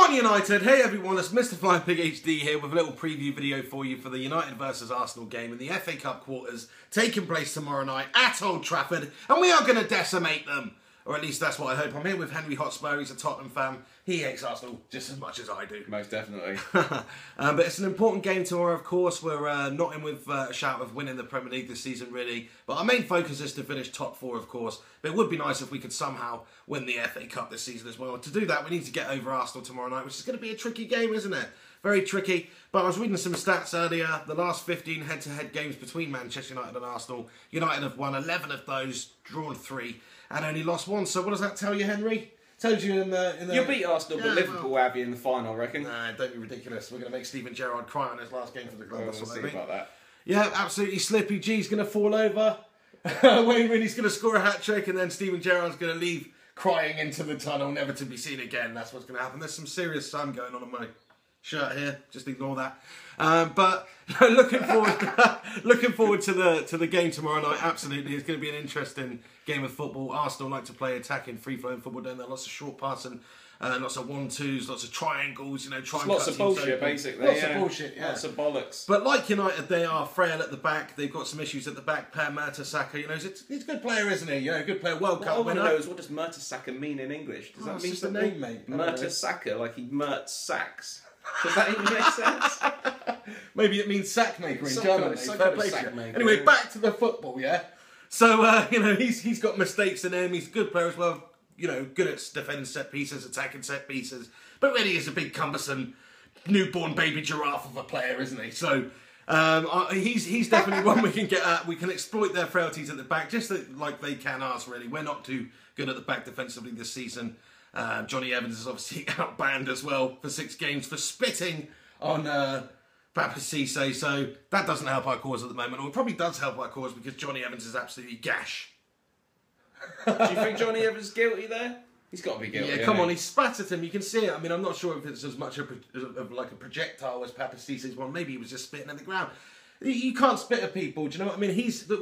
On United, hey everyone, it's MrFlyingPigHD here with a little preview video for you for the United versus Arsenal game in the FA Cup quarters taking place tomorrow night at Old Trafford, and we are going to decimate them. Or at least that's what I hope. I'm here with Henry Hotspur, he's a Tottenham fan. He hates Arsenal just as much as I do. Most definitely. But it's an important game tomorrow, of course. We're not in with a shout of winning the Premier League this season, really. But our main focus is to finish top four, of course. But it would be nice if we could somehow win the FA Cup this season as well. To do that, we need to get over Arsenal tomorrow night, which is going to be a tricky game, isn't it? Very tricky. But I was reading some stats earlier. The last 15 head-to-head games between Manchester United and Arsenal, United have won 11 of those, drawn 3, and only lost 1. So what does that tell you, Henry? Tells you in the... You'll beat Arsenal, but Liverpool will have you in the final, I reckon. Nah, don't be ridiculous. We're going to make Steven Gerrard cry on his last game for the club. We'll see about that. Yeah, absolutely. Slippy G's going to fall over. Wayne Rooney's going to score a hat-trick, and then Steven Gerrard's going to leave crying into the tunnel, never to be seen again. That's what's going to happen. There's some serious sun going on my shirt here. Just ignore that. But looking forward to the game tomorrow night. Absolutely, it's going to be an interesting game of football. Arsenal like to play attacking, free-flowing football, don't they? Lots of short passing, lots of 1-2s, lots of triangles. You know, lots of bullshit, basically. Lots of bullshit. Yeah. Lots of bollocks. But like United, they are frail at the back. They've got some issues at the back. Per Mertesacker, you know, he's a good player, isn't he? You know, a good player, World Cup winner. What I want to know is, what does Mertesacker mean in English? Does that mean just a name, mate? Mertesacker, like he mert sacks. Does that even make sense? Maybe it means sack maker in German. Sack Anyway, back to the football, yeah? So, you know, he's got mistakes in him. He's a good player as well. You know, good at defending set pieces, attacking set pieces. But really he's a big, cumbersome, newborn baby giraffe of a player, isn't he? So, he's definitely one we can get at. We can exploit their frailties at the back, just like they can ours, really. We're not too good at the back defensively this season. Johnny Evans is obviously outbanned as well for 6 games for spitting on Papa Cisse, so that doesn't help our cause at the moment. Or it probably does help our cause because Johnny Evans is absolutely gash. Do you think Johnny Evans is guilty there? He's got to be guilty. Yeah, come on, he spat at him. You can see it. I mean, I'm not sure if it's as much of like a projectile as Papa Cisse's one. Maybe he was just spitting at the ground. You can't spit at people, do you know what I mean?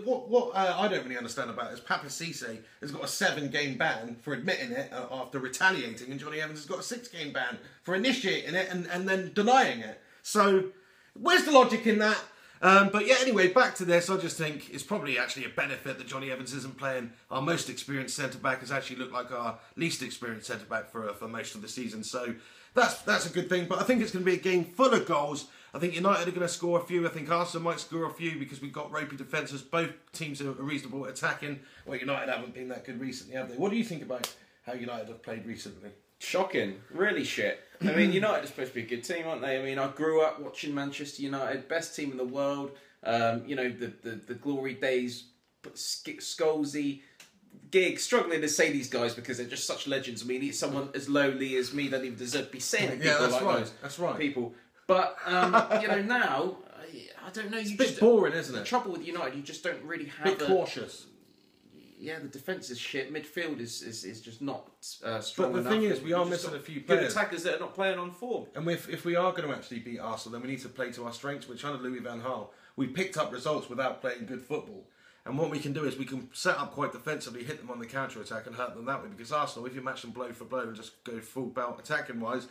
What I don't really understand about it is Papa Cisse has got a 7-game ban for admitting it after retaliating, and Johnny Evans has got a 6-game ban for initiating it and then denying it. So, where's the logic in that? But yeah, anyway, back to this. I just think it's probably actually a benefit that Johnny Evans isn't playing. Our most experienced centre-back has actually looked like our least experienced centre-back for most of the season. So that's a good thing. But I think it's going to be a game full of goals. I think United are going to score a few. I think Arsenal might score a few because we've got ropey defences. Both teams are reasonable at attacking. Well, United haven't been that good recently, have they? What do you think about how United have played recently? Shocking. Really shit. I mean, United are supposed to be a good team, aren't they? I mean, I grew up watching Manchester United, best team in the world. You know, the glory days, Scholesy, Gig, struggling to say these guys because they're just such legends. I mean, someone as lowly as me doesn't even deserve to be saying it. Yeah, that's right. That's right. People. But, you know, now, I don't know. It's a bit boring, isn't it? The trouble with United, you just don't really have a bit cautious. Yeah, the defence is shit. Midfield is just not strong enough. But the thing is, we are missing a few players. Good attackers that are not playing on form. And if we are going to actually beat Arsenal, then we need to play to our strengths, which under Louis van Gaal, we picked up results without playing good football. And what we can do is we can set up quite defensively, hit them on the counter-attack and hurt them that way. Because Arsenal, if you match them blow for blow and just go full belt attacking-wise,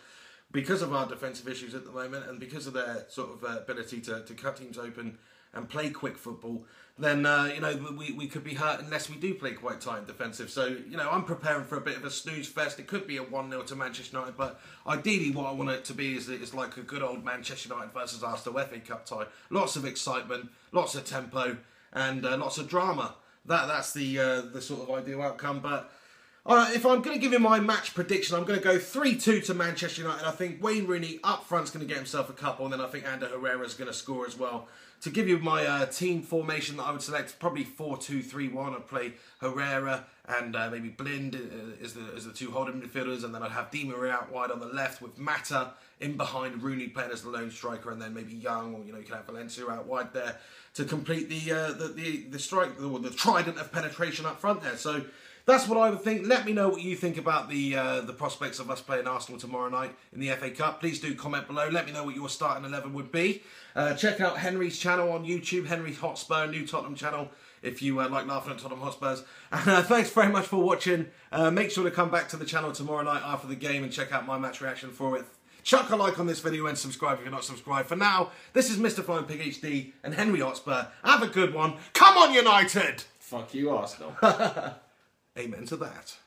because of our defensive issues at the moment and because of their sort of ability to cut teams open and play quick football, then, you know, we could be hurt unless we do play quite tight and defensive. So, you know, I'm preparing for a bit of a snooze fest. It could be a 1-0 to Manchester United, but ideally what I want it to be is like a good old Manchester United versus Arsenal FA Cup tie. Lots of excitement, lots of tempo, and lots of drama. That's the sort of ideal outcome. But if I'm going to give you my match prediction, I'm going to go 3-2 to Manchester United. I think Wayne Rooney up front's going to get himself a couple, and then I think Ander Herrera's going to score as well. To give you my team formation that I would select, probably 4-2-3-1. I'd play Herrera and maybe Blind as the two holding midfielders, and then I'd have Di Maria out wide on the left with Mata in behind, Rooney playing as the lone striker, and then maybe Young, or you know, you can have Valencia out wide there to complete the strike, or the trident of penetration up front there. So that's what I would think. Let me know what you think about the prospects of us playing Arsenal tomorrow night in the FA Cup. Please do comment below. Let me know what your starting 11 would be. Check out Henry's channel on YouTube, Henry Hotspur, new Tottenham channel, if you like laughing at Tottenham Hotspurs. And thanks very much for watching. Make sure to come back to the channel tomorrow night after the game and check out my match reaction for it. Chuck a like on this video and subscribe if you're not subscribed. For now, this is MrFlyingPigHD and Henry Hotspur. Have a good one. Come on, United! Fuck you, Arsenal. Amen to that.